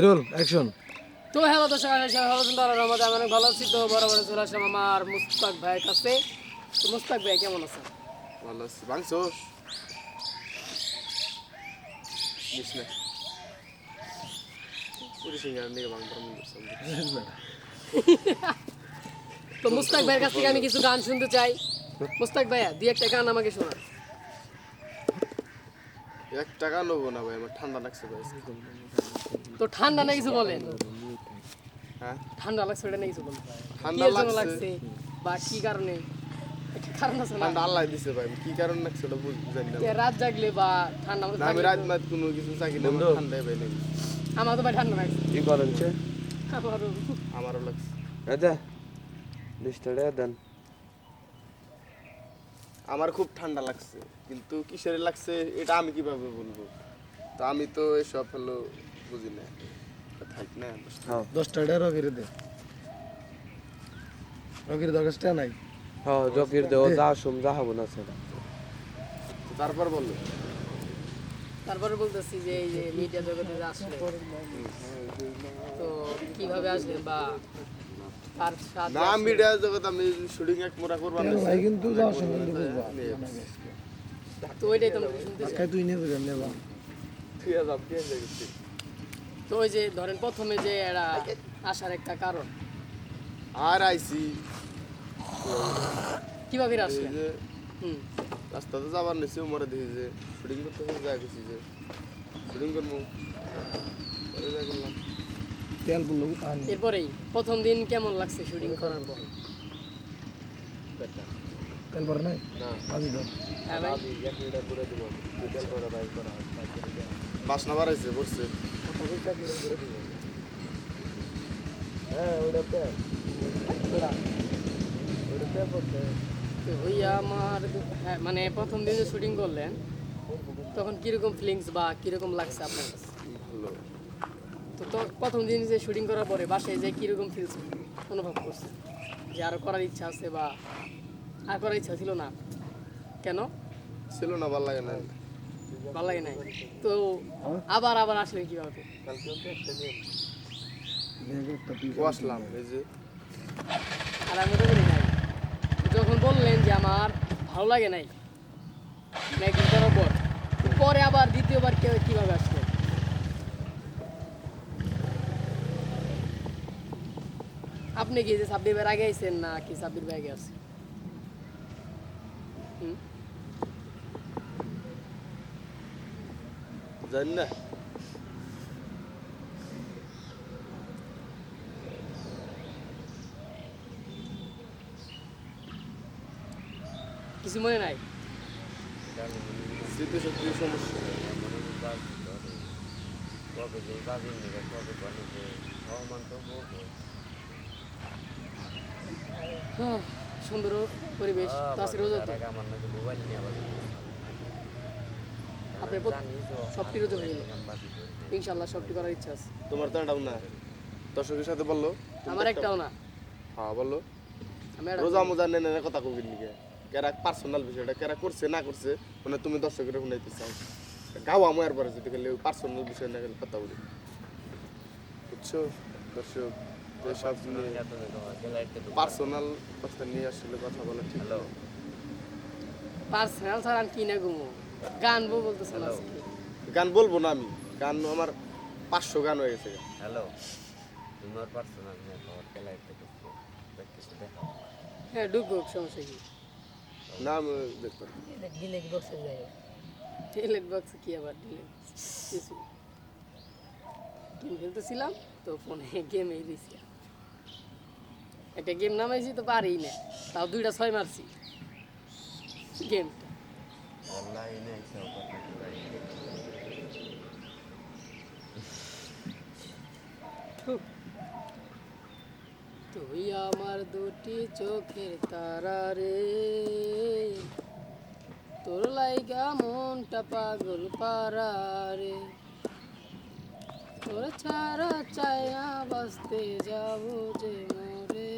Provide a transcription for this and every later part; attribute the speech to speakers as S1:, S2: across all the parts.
S1: Roll action.
S2: তো hello দর্শক, ভালো আছেন? তারা রহমতে আমি অনেক ভালো আছি। তো বরাবর চলে আসলাম আমার মুস্তাক ভাইয়ের কাছে। তো মুস্তাক ভাই কেমন আছেন?
S3: ভালো আছি। ভাঙছোস? নিস না। পুলিশের গাড়ি নিয়ে ভাঙবার মন করছে আমার।
S2: তো মুস্তাক ভাইয়ের কাছ থেকে আমি কিছু গান শুনতে চাই। মুস্তাক ভাইয়া দুই একটা গান আমাকে শোনান।
S3: 1 টাকা নেবো না ভাই, আমার ঠান্ডা লাগছে ভাই।
S2: তো ঠান্ডা না কিছু বলেন।
S3: হ্যাঁ,
S2: ঠান্ডা লাগছে এটা না কিছু বলেন।
S3: ঠান্ডা
S2: কিসের জন্য
S3: লাগছে।
S2: লাগছে বা কি কারণে? একটা কারণ আছে না?
S3: ঠান্ডা আল্লাহ দিছে ভাই, কি কারণ লাগছে ওটা জানি না।
S2: যে রাত জাগলে বা ঠান্ডা মধ্যে
S3: না, আমি
S2: থাকলে
S3: রাত
S2: তো-
S3: মাত কোনো কিছু চাকি না, আমার ঠান্ডায় ভাই নেই।
S2: আমার তো ভাই ঠান্ডা লাগছে।
S1: কি করেন সে?
S3: আমারও লাগছে।
S1: দাদা লিস্টটা দেন।
S3: আমার খুব ঠান্ডা লাগছে, কিন্তু কিসের লাগছে এটা আমি কিভাবে বলবো? তো আমি তো এসব হলো বুঝি না। থাক না,
S1: হ্যাঁ
S4: 10 টাকা রকির দে। রকির দরকারটা নাই।
S1: হ্যাঁ জকির দেও যা শুম যা হবো না সেটা।
S3: তো তারপর বললো
S2: তারপরে বলতেছি যে এই যে মিডিয়া জগতে যে আসলে তো কিভাবে আসলেন বা কার সাথে
S3: না,
S2: আসলেন?
S3: মিডিয়া জগৎ আমি শুটিং এক মোড়া করবার না।
S4: ভাই কিন্তু যাওয়ার সময় কিন্তু বুঝবা।
S2: তো ওইটাই তো আমরা শুনতে চাই।
S4: খাই তুই নিয়ে যাবেন নেবা।
S3: ঠিক আছে, আপনি এসে গেছি।
S2: তো ওই যে ধরেন প্রথমে যে এরা আসার একটা কারণ
S3: আর আইসি
S2: কিভাবে
S3: এই
S2: আসলেন?
S3: যে
S2: হুম,
S3: রাস্তাতে যাবার নিচে মরে দেখি যে শুটিং করতে হবে, যা গেছি যে শুটিং করবো, পরে যা করলাম।
S4: তেল বললো আনি।
S2: এরপরেই প্রথম দিন কেমন লাগছে শুটিং করার পর?
S4: তেল পরে নাই?
S3: না,
S4: আজি দাও।
S2: হ্যাঁ ভাই,
S3: বাসনা বাড়াইছে পড়ছে।
S2: তো ওই আমার হ্যাঁ মানে প্রথম দিন যে শুটিং করলেন তখন কিরকম ফিলিংস বা কিরকম লাগছে আপনার কাছে?
S3: ভালো।
S2: তো প্রথম দিন যে শুটিং করার পরে বাসায় যে কিরকম ফিলস অনুভব করছে যে আরো করার ইচ্ছা আছে বা আর করার ইচ্ছা ছিল না? কেন
S3: ছিল না, ভালো লাগে না।
S2: ভালো লাগে নাই? তো আবার আবার আসলেন কিভাবে?
S4: একটা পিস।
S3: ও আসলাম এই যে
S2: আর আমি তো করি নাই। যখন বললেন যে আমার ভালো লাগে নাই একদিন করার পর, তো পরে আবার দ্বিতীয়বার কিভাবে আসলেন? আপনি কি যে সাব্বির ভাইয়ের আগে আইছেন না কি সাব্বির ভাই আগে আসছে? হুম,
S3: জানি না।
S2: কিছু মনে নাই?
S3: স্মৃতি শক্তি সমস্যা।
S2: সুন্দর পরিবেশ তো আজকে রোজা তো আপনি সবটি রোজা হয়ে গেল ইনশাল্লাহ, সবটি করার ইচ্ছা আছে।
S3: তোমার তো এটাও না, দর্শকের সাথে বললো।
S2: আমার একটাও না।
S3: হ্যাঁ বললো,
S2: আমি একটা-
S3: রোজা মোজা নেনে কথা কবির নিকে কেরা পার্সোনাল বিষয়টা কেরা করছে না করছে, মানে তুমি দর্শকের শুনাইতে চাও। গাও আমার পরে যদি গেলে পার্সোনাল বিষয় না গেলে কথা বলি, বুঝছো? দর্শক সব পার্সোনাল কথা নিয়ে আসলে কথা বলা ঠিক না।
S2: পার্সোনাল ছাড়া আমি কি না ঘুমো গান বলতেছেন আজকে।
S3: গান বলবো না আমি, গান আমার 500 গান হয়ে গেছে।
S5: হ্যালো তোমার পার্সোনাল নিয়ে খাবার খেলা একটা কিছু দেখাও।
S2: হ্যাঁ ঢুকুক, সমস্যা কি?
S3: না আমি দেখতে পারি।
S2: ডিলেট বক্সে যাই, ডিলেট বক্সে কি আবার ডিলেট কিছু গেম খেলতেছিলাম তো ফোনে গেমেই দিছি একটা গেম নামাইছি তো পারি না, তাও 2টা 6 মারছি গেমটা।
S5: অনলাইনে এসব কথা
S2: তুই আমার দুটি চোখের তারা রে, তোর লাইগা মনটা পাগল পারা রে, তোর ছাড়া চায়া বাঁচতে যাবো যে মরে।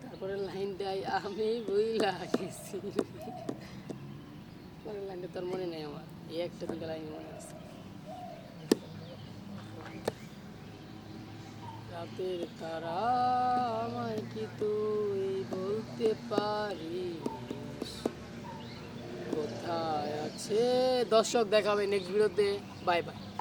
S2: তারপরে লাইনটাই আমি বইলা গেছি, পরের লাইনটা তোর মনে নেই আমার। এই একটা দুইটা লাইন মনে আছে। রাতের তারা আমায় কি তুই বলতে পারিস কোথায় আছে? দর্শক, দেখা হবে নেক্সট ভিডিওতে। Bye bye.